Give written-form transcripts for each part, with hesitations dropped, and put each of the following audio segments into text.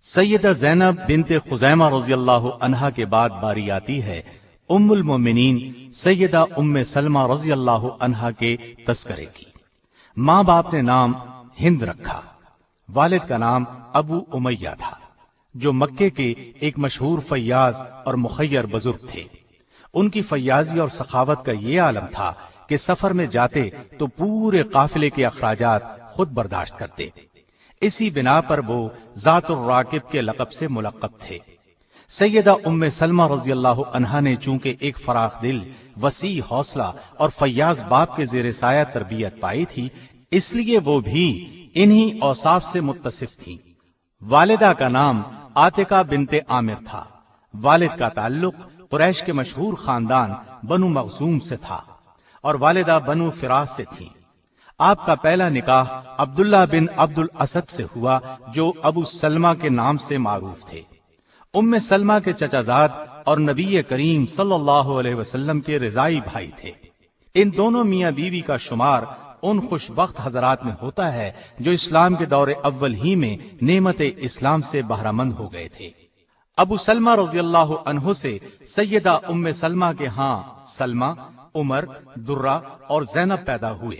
سیدہ زینب بنت خزیمہ رضی اللہ عنہا کے بعد باری آتی ہے ام المومنین سیدہ ام سلمہ رضی اللہ عنہا کے تذکرے کی۔ ماں باپ نے نام ہند رکھا، والد کا نام ابو امیہ تھا، جو مکے کے ایک مشہور فیاض اور مخیر بزرگ تھے۔ ان کی فیاضی اور سخاوت کا یہ عالم تھا کہ سفر میں جاتے تو پورے قافلے کے اخراجات خود برداشت کرتے۔ اسی بنا پر وہ ذات الراکب کے لقب سے ملقب تھے۔ سیدہ ام سلمہ رضی اللہ عنہا نے چونکہ ایک فراخ دل، وسیع حوصلہ اور فیاض باپ کے زیر سایہ تربیت پائی تھی، اس لیے وہ بھی انہی اوصاف سے متصف تھی۔ والدہ کا نام عاتقہ بنت عامر تھا۔ والد کا تعلق قریش کے مشہور خاندان بنو مخزوم سے تھا اور والدہ بنو فراس سے تھی۔ آپ کا پہلا نکاح عبداللہ بن عبد الاسد سے ہوا، جو ابو سلمہ کے نام سے معروف تھے۔ ام سلمہ کے چچا زاد اور نبی کریم صلی اللہ علیہ وسلم کے رضائی بھائی تھے۔ ان دونوں میاں بیوی کا شمار ان خوش بخت حضرات میں ہوتا ہے جو اسلام کے دور اول ہی میں نعمت اسلام سے بہرہ مند ہو گئے تھے۔ ابو سلمہ رضی اللہ عنہ سے سیدہ ام سلمہ کے ہاں سلمہ، عمر، درہ اور زینب پیدا ہوئے۔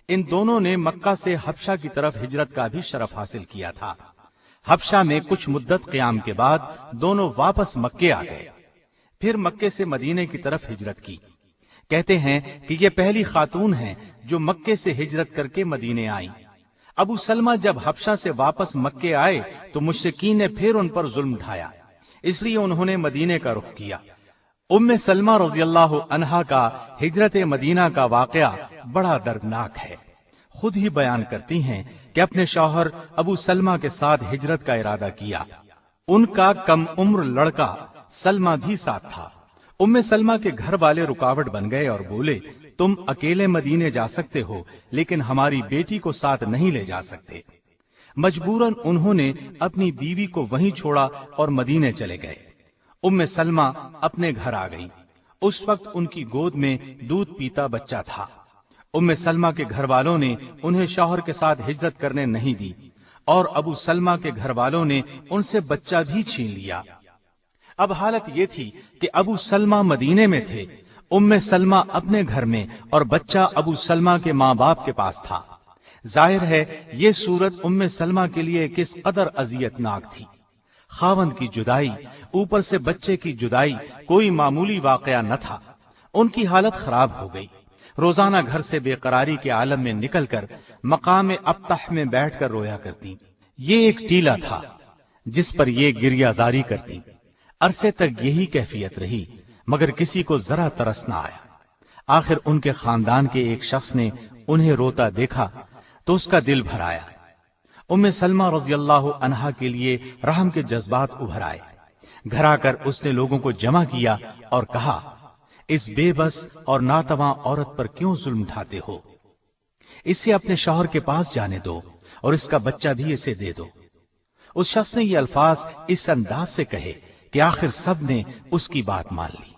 ان دونوں نے مکہ سے حبشہ کی طرف ہجرت کا بھی شرف حاصل کیا تھا۔ حبشہ میں کچھ مدت قیام کے بعد دونوں واپس مکے آ گئے، پھر مکے سے مدینے کی طرف ہجرت کی۔ کہتے ہیں کہ یہ پہلی خاتون ہیں جو مکے سے ہجرت کر کے مدینے آئیں۔ ابو سلمہ جب حبشہ سے واپس مکے آئے تو مشرکین نے پھر ان پر ظلم ڈھایا، اس لیے انہوں نے مدینے کا رخ کیا۔ ام سلمہ رضی اللہ عنہا کا ہجرت مدینہ کا واقعہ بڑا دردناک ہے۔ خود ہی بیان کرتی ہیں کہ اپنے شوہر ابو سلمہ کے ساتھ ہجرت کا ارادہ کیا۔ ان کا کم عمر لڑکا سلمہ بھی ساتھ تھا۔ ام سلمہ کے گھر والے رکاوٹ بن گئے اور بولے، تم اکیلے مدینے جا سکتے ہو لیکن ہماری بیٹی کو ساتھ نہیں لے جا سکتے۔ مجبوراً انہوں نے اپنی بیوی کو وہیں چھوڑا اور مدینے چلے گئے۔ ام سلمہ اپنے گھر آ گئی۔ اس وقت ان کی گود میں دودھ پیتا بچہ تھا۔ ام سلمہ کے گھر والوں نے انہیں شوہر کے ساتھ ہجرت کرنے نہیں دی اور ابو سلمہ کے گھر والوں نے ان سے بچہ بھی چھین لیا۔ اب حالت یہ تھی کہ ابو سلمہ مدینے میں تھے، ام سلمہ اپنے گھر میں اور بچہ ابو سلمہ کے ماں باپ کے پاس تھا۔ ظاہر ہے یہ صورت ام سلمہ کے لیے کس قدر اذیت ناک تھی۔ خاوند کی جدائی، اوپر سے بچے کی جدائی کوئی معمولی واقعہ نہ تھا۔ ان کی حالت خراب ہو گئی۔ روزانہ گھر سے بے قراری کے عالم میں نکل کر مقام ابطح میں بیٹھ کر رویا کرتی۔ یہ ایک ٹیلہ تھا جس پر یہ گریہ زاری کرتی۔ عرصے تک یہی کیفیت رہی مگر کسی کو ذرا ترس نہ آیا۔ آخر ان کے خاندان کے ایک شخص نے انہیں روتا دیکھا تو اس کا دل بھر آیا۔ ام سلمہ رضی اللہ عنہا کے لیے رحم کے جذبات ابھر آئے۔ گھر آ کر اس نے لوگوں کو جمع کیا اور کہا، اس بے بس اور ناتواں عورت پر کیوں ظلم ڈھاتے ہو؟ اسے اپنے شوہر کے پاس جانے دو اور اس کا بچہ بھی اسے دے دو۔ اس شخص نے یہ الفاظ اس انداز سے کہے کہ آخر سب نے اس کی بات مان لی۔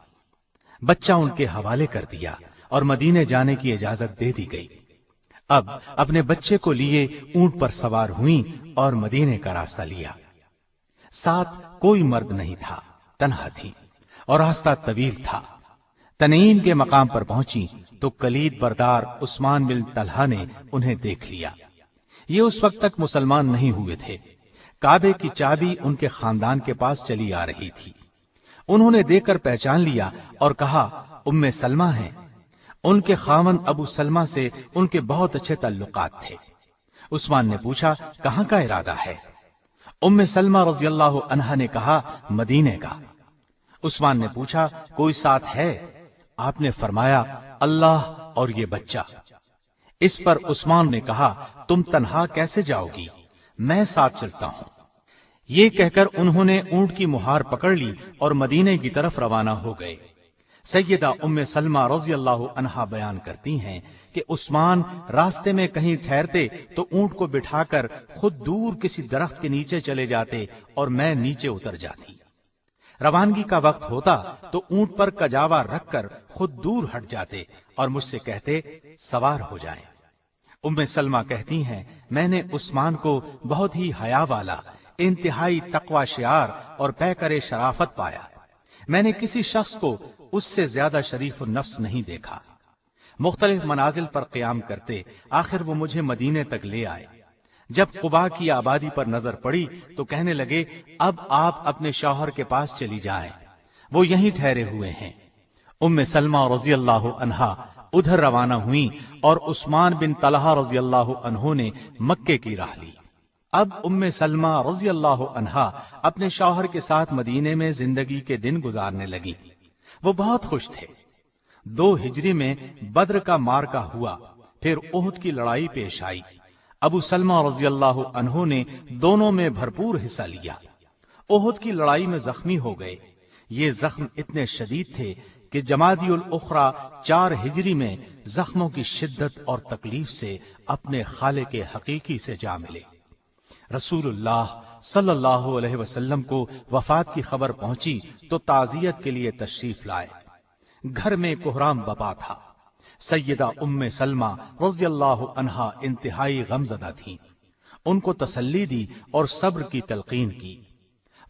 بچہ ان کے حوالے کر دیا اور مدینے جانے کی اجازت دے دی گئی۔ اب اپنے بچے کو لیے اونٹ پر سوار ہوئیں اور مدینے کا راستہ لیا۔ ساتھ کوئی مرد نہیں تھا، تنہا تھی اور راستہ طویل تھا۔ تنعیم کے مقام پر پہنچی تو کلید بردار عثمان بن طلحہ نے انہیں دیکھ لیا۔ یہ اس وقت تک مسلمان نہیں ہوئے تھے۔ کعبے کی چابی ان کے خاندان کے پاس چلی آ رہی تھی۔ انہوں نے دیکھ کر پہچان لیا اور کہا، ام سلمہ ہیں۔ ان کے خاوند ابو سلمہ سے ان کے بہت اچھے تعلقات تھے۔ عثمان نے پوچھا، کہاں کا ارادہ ہے؟ ام سلمہ رضی اللہ عنہا نے کہا، مدینے کا۔ عثمان نے پوچھا، کوئی ساتھ ہے؟ آپ نے فرمایا، اللہ اور یہ بچہ۔ اس پر عثمان نے کہا، تم تنہا کیسے جاؤ گی؟ میں ساتھ چلتا ہوں۔ یہ کہہ کر انہوں نے اونٹ کی مہار پکڑ لی اور مدینے کی طرف روانہ ہو گئے۔ سیدہ ام سلمہ رضی اللہ عنہا بیان کرتی ہیں کہ عثمان راستے میں کہیں ٹھہرتے تو اونٹ کو بٹھا کر خود دور کسی درخت کے نیچے چلے جاتے اور میں نیچے اتر جاتی۔ روانگی کا وقت ہوتا تو اونٹ پر کجاوا رکھ کر خود دور ہٹ جاتے اور مجھ سے کہتے، سوار ہو جائیں۔ ام سلمہ کہتی ہیں، میں نے عثمان کو بہت ہی حیا والا، انتہائی تقوی شعار اور پیکر شرافت پایا۔ میں نے کسی شخص کو اس سے زیادہ شریف النفس نہیں دیکھا۔ مختلف منازل پر قیام کرتے آخر وہ مجھے مدینے تک لے آئے۔ جب قباء کی آبادی پر نظر پڑی تو کہنے لگے، اب آپ اپنے شوہر کے پاس چلی جائیں، وہ یہیں ٹھہرے ہوئے ہیں۔ ام سلمہ رضی اللہ عنہا ادھر روانہ ہوئیں اور عثمان بن طلحہ رضی اللہ عنہ نے مکے کی راہ لی۔ اب ام سلمہ رضی اللہ عنہا اپنے شوہر کے ساتھ مدینے میں زندگی کے دن گزارنے لگی۔ وہ بہت خوش تھے۔ 2 ہجری میں بدر کا معرکہ ہوا، پھر احد کی لڑائی پیش آئی۔ ابو سلمہ رضی اللہ عنہ نے دونوں میں بھرپور حصہ لیا۔ احد کی لڑائی میں زخمی ہو گئے۔ یہ زخم اتنے شدید تھے کہ جمادی الاخری 4 ہجری میں زخموں کی شدت اور تکلیف سے اپنے خالق حقیقی سے جا ملے۔ رسول اللہ صلی اللہ علیہ وسلم کو وفات کی خبر پہنچی تو تعزیت کے لیے تشریف لائے۔ گھر میں کوہرام بپا تھا۔ سیدہ ام سلمہ رضی اللہ عنہا انتہائی غمزدہ تھیں۔ ان کو تسلی دی اور صبر کی تلقین کی۔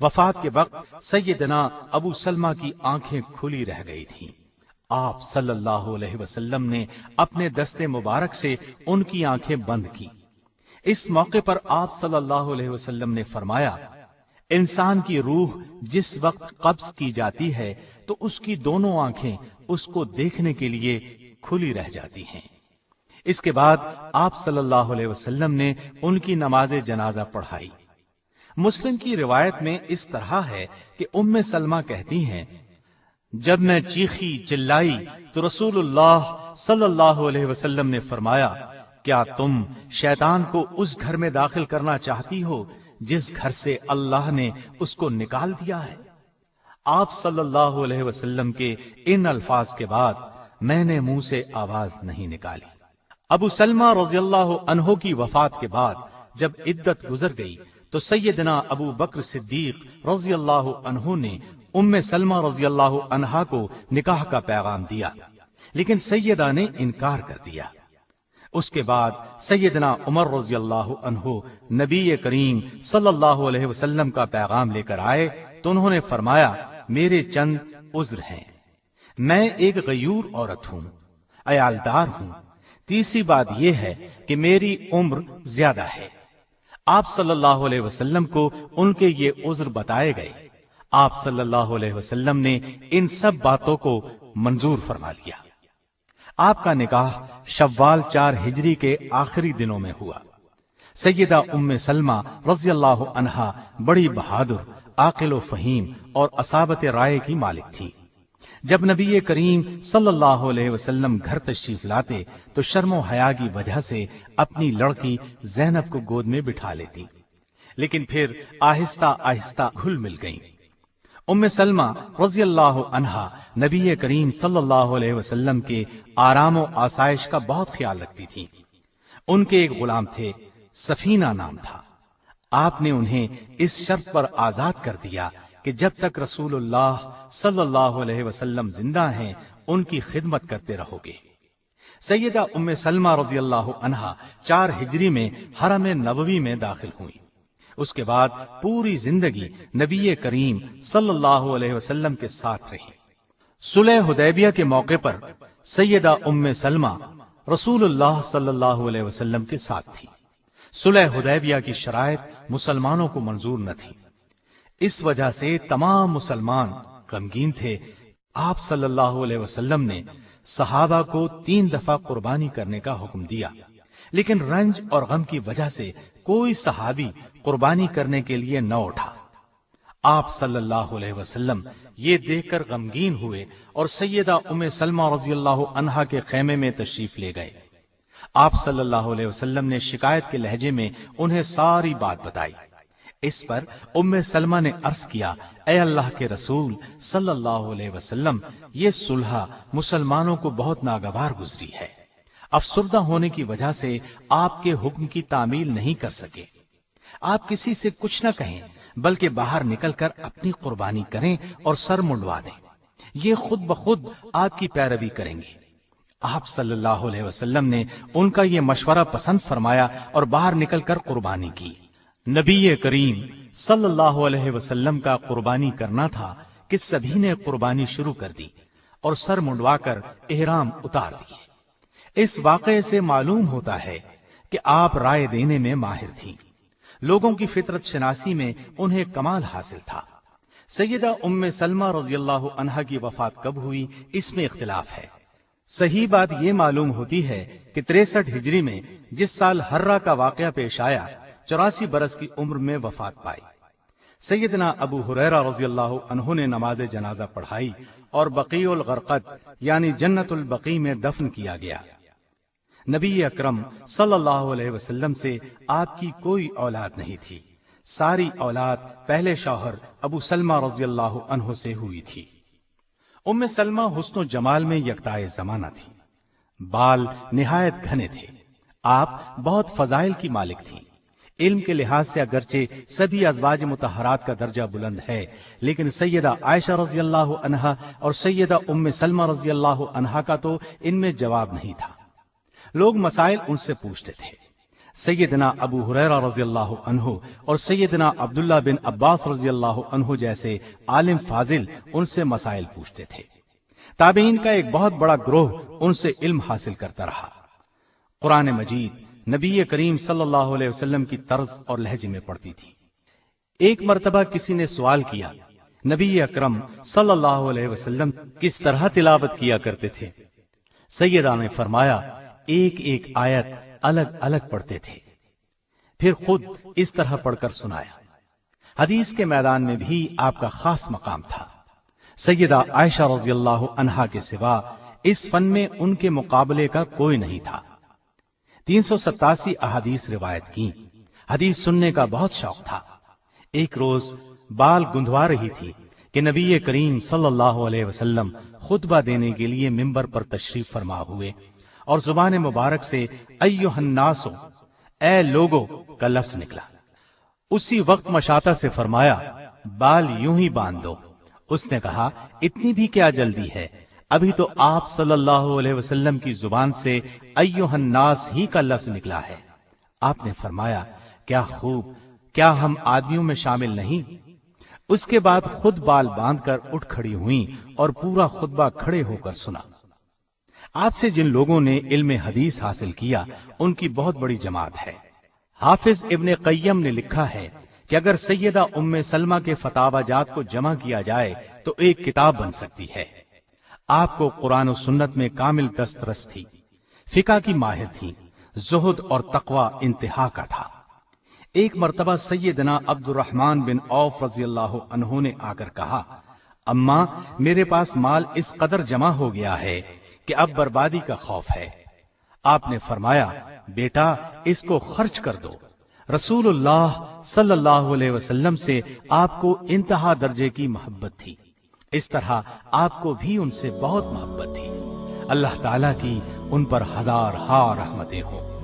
وفات کے وقت سیدنا ابو سلمہ کی آنکھیں کھلی رہ گئی تھیں۔ آپ صلی اللہ علیہ وسلم نے اپنے دست مبارک سے ان کی آنکھیں بند کی۔ اس موقع پر آپ صلی اللہ علیہ وسلم نے فرمایا، انسان کی روح جس وقت قبض کی جاتی ہے تو اس کی دونوں آنکھیں اس کو دیکھنے کے لیے کھلی رہ جاتی ہیں۔ اس کے بعد آپ صلی اللہ علیہ وسلم نے ان کی نماز جنازہ پڑھائی۔ مسلم کی روایت میں اس طرح ہے کہ ام سلمہ کہتی ہیں، جب میں چیخی چلائی تو رسول اللہ صلی اللہ علیہ وسلم نے فرمایا، کیا تم شیطان کو اس گھر میں داخل کرنا چاہتی ہو جس گھر سے اللہ نے اس کو نکال دیا ہے؟ آپ صلی اللہ علیہ وسلم کے ان الفاظ کے بعد میں نے منہ سے آواز نہیں نکالی۔ ابو سلمہ رضی اللہ عنہ کی وفات کے بعد جب عدت گزر گئی تو سیدنا ابو بکر صدیق رضی اللہ عنہ نے ام سلمہ رضی اللہ عنہا کو نکاح کا پیغام دیا، لیکن سیدہ نے انکار کر دیا۔ اس کے بعد سیدنا عمر رضی اللہ عنہ نبی کریم صلی اللہ علیہ وسلم کا پیغام لے کر آئے تو انہوں نے فرمایا، میرے چند عذر ہیں۔ میں ایک غیور عورت ہوں، عیالدار ہوں۔ تیسری بات یہ ہے کہ میری عمر زیادہ ہے۔ آپ صلی اللہ علیہ وسلم کو ان کے یہ عذر بتائے گئے۔ آپ صلی اللہ علیہ وسلم نے ان سب باتوں کو منظور فرما لیا۔ آپ کا نکاح شوال 4 ہجری کے آخری دنوں میں ہوا۔ سیدہ ام سلمہ رضی اللہ عنہا بڑی بہادر، عاقل و فہیم اور اصابت رائے کی مالک تھی۔ جب نبی کریم صلی اللہ علیہ وسلم گھر تشریف لاتے تو شرم و حیا کی وجہ سے اپنی لڑکی زینب کو گود میں بٹھا لیتی، لیکن پھر آہستہ آہستہ گھل مل گئیں۔ ام سلمہ رضی اللہ عنہا نبی کریم صلی اللہ علیہ وسلم کے آرام و آسائش کا بہت خیال رکھتی تھی۔ ان کے ایک غلام تھے، سفینہ نام تھا۔ آپ نے انہیں اس شرط پر آزاد کر دیا کہ جب تک رسول اللہ صلی اللہ علیہ وسلم زندہ ہیں ان کی خدمت کرتے رہو گے۔ سیدہ ام سلمہ رضی اللہ عنہا 4 ہجری میں حرم نبوی میں داخل ہوئیں۔ اس کے بعد پوری زندگی نبی کریم صلی اللہ علیہ وسلم کے ساتھ رہی۔ صلح حدیبیہ کے موقع پر سیدہ ام سلمہ رسول اللہ صلی اللہ علیہ وسلم کے ساتھ تھی۔ صلح حدیبیہ کی شرائط مسلمانوں کو منظور نہ تھی، اس وجہ سے تمام مسلمان غمگین تھے۔ آپ صلی اللہ علیہ وسلم نے صحابہ کو 3 دفعہ قربانی کرنے کا حکم دیا، لیکن رنج اور غم کی وجہ سے کوئی صحابی قربانی کرنے کے لیے نہ اٹھا۔ آپ صلی اللہ علیہ وسلم یہ دیکھ کر غمگین ہوئے اور سیدہ ام سلمہ رضی اللہ عنہا کے خیمے میں تشریف لے گئے۔ آپ صلی اللہ علیہ وسلم نے شکایت کے لہجے میں انہیں ساری بات بتائی۔ اس پر ام سلمہ نے عرض کیا، اے اللہ کے رسول صلی اللہ علیہ وسلم، یہ صلح مسلمانوں کو بہت ناگوار گزری ہے۔ افسردہ ہونے کی وجہ سے آپ کے حکم کی تعمیل نہیں کر سکے۔ آپ کسی سے کچھ نہ کہیں بلکہ باہر نکل کر اپنی قربانی کریں اور سر منڈوا دیں، یہ خود بخود آپ کی پیروی کریں گے۔ آپ صلی اللہ علیہ وسلم نے ان کا یہ مشورہ پسند فرمایا اور باہر نکل کر قربانی کی۔ نبی کریم صلی اللہ علیہ وسلم کا قربانی کرنا تھا کہ سبھی نے قربانی شروع کر دی اور سر منڈوا کر احرام اتار دیے۔ اس واقعے سے معلوم ہوتا ہے کہ آپ رائے دینے میں ماہر تھیں، لوگوں کی فطرت شناسی میں انہیں کمال حاصل تھا۔ سیدہ ام سلمہ رضی اللہ عنہا کی وفات کب ہوئی اس میں اختلاف ہے۔ صحیح بات یہ معلوم ہوتی ہے کہ 63 ہجری میں جس سال حرہ کا واقعہ پیش آیا 84 برس کی عمر میں وفات پائی۔ سیدنا ابو ہریرہ رضی اللہ عنہ نے نماز جنازہ پڑھائی اور بقیع الغرقد یعنی جنت البقیع میں دفن کیا گیا۔ نبی اکرم صلی اللہ علیہ وسلم سے آپ کی کوئی اولاد نہیں تھی، ساری اولاد پہلے شوہر ابو سلمہ رضی اللہ عنہ سے ہوئی تھی۔ ام سلمہ حسن و جمال میں یکتائے زمانہ تھی، بال نہایت گھنے تھے، آپ بہت فضائل کی مالک تھیں۔ علم کے لحاظ سے اگرچہ سبھی ازواج مطہرات کا درجہ بلند ہے، لیکن سیدہ عائشہ رضی اللہ عنہا اور سیدہ ام سلمہ رضی اللہ عنہا کا تو ان میں جواب نہیں تھا۔ لوگ مسائل ان سے پوچھتے تھے۔ سیدنا ابو ہریرہ رضی اللہ عنہ اور سیدنا عبداللہ بن عباس رضی اللہ عنہ جیسے عالم فاضل ان سے مسائل پوچھتے تھے۔ تابعین کا ایک بہت بڑا گروہ ان سے علم حاصل کرتا رہا۔ قرآن مجید نبی کریم صلی اللہ علیہ وسلم کی طرز اور لہجے میں پڑھتی تھی۔ ایک مرتبہ کسی نے سوال کیا، نبی اکرم صلی اللہ علیہ وسلم کس طرح تلاوت کیا کرتے تھے؟ سیدہ نے فرمایا، ایک ایک آیت الگ الگ پڑھتے تھے، پھر خود اس طرح پڑھ کر سنایا۔ حدیث کے میدان میں بھی آپ کا خاص مقام تھا۔ سیدہ عائشہ رضی اللہ عنہا کے سوا اس فن میں ان کے مقابلے کا کوئی نہیں تھا۔ 387 احادیث روایت کی، حدیث سننے کا بہت شوق تھا۔ ایک روز بال گندوا رہی تھی کہ نبی کریم صلی اللہ علیہ وسلم خطبہ دینے کے لیے ممبر پر تشریف فرما ہوئے اور زبان مبارک سے ایھا الناس، اے لوگو کا لفظ نکلا۔ اسی وقت مشاطہ سے فرمایا، بال یوں ہی باندھ دو۔ اس نے کہا، اتنی بھی کیا جلدی ہے، ابھی تو آپ صلی اللہ علیہ وسلم کی زبان سے ایھا الناس ہی کا لفظ نکلا ہے۔ آپ نے فرمایا، کیا خوب، کیا ہم آدمیوں میں شامل نہیں؟ اس کے بعد خود بال باندھ کر اٹھ کھڑی ہوئیں اور پورا خطبہ کھڑے ہو کر سنا۔ آپ سے جن لوگوں نے علم حدیث حاصل کیا ان کی بہت بڑی جماعت ہے۔ حافظ ابن قیم نے لکھا ہے کہ اگر سیدہ ام سلمہ کے فتاوی جات کو جمع کیا جائے تو ایک کتاب بن سکتی ہے۔ آپ کو قرآن و سنت میں کامل دسترس تھی، فقہ کی ماہر تھی، زہد اور تقوی انتہا کا تھا۔ ایک مرتبہ سیدنا عبد الرحمن بن عوف رضی اللہ عنہ نے آ کر کہا، اماں میرے پاس مال اس قدر جمع ہو گیا ہے کہ اب بربادی کا خوف ہے۔ آپ نے فرمایا، بیٹا اس کو خرچ کر دو۔ رسول اللہ صلی اللہ علیہ وسلم سے آپ کو انتہا درجے کی محبت تھی، اس طرح آپ کو بھی ان سے بہت محبت تھی۔ اللہ تعالیٰ کی ان پر ہزار ہا رحمتیں ہوں۔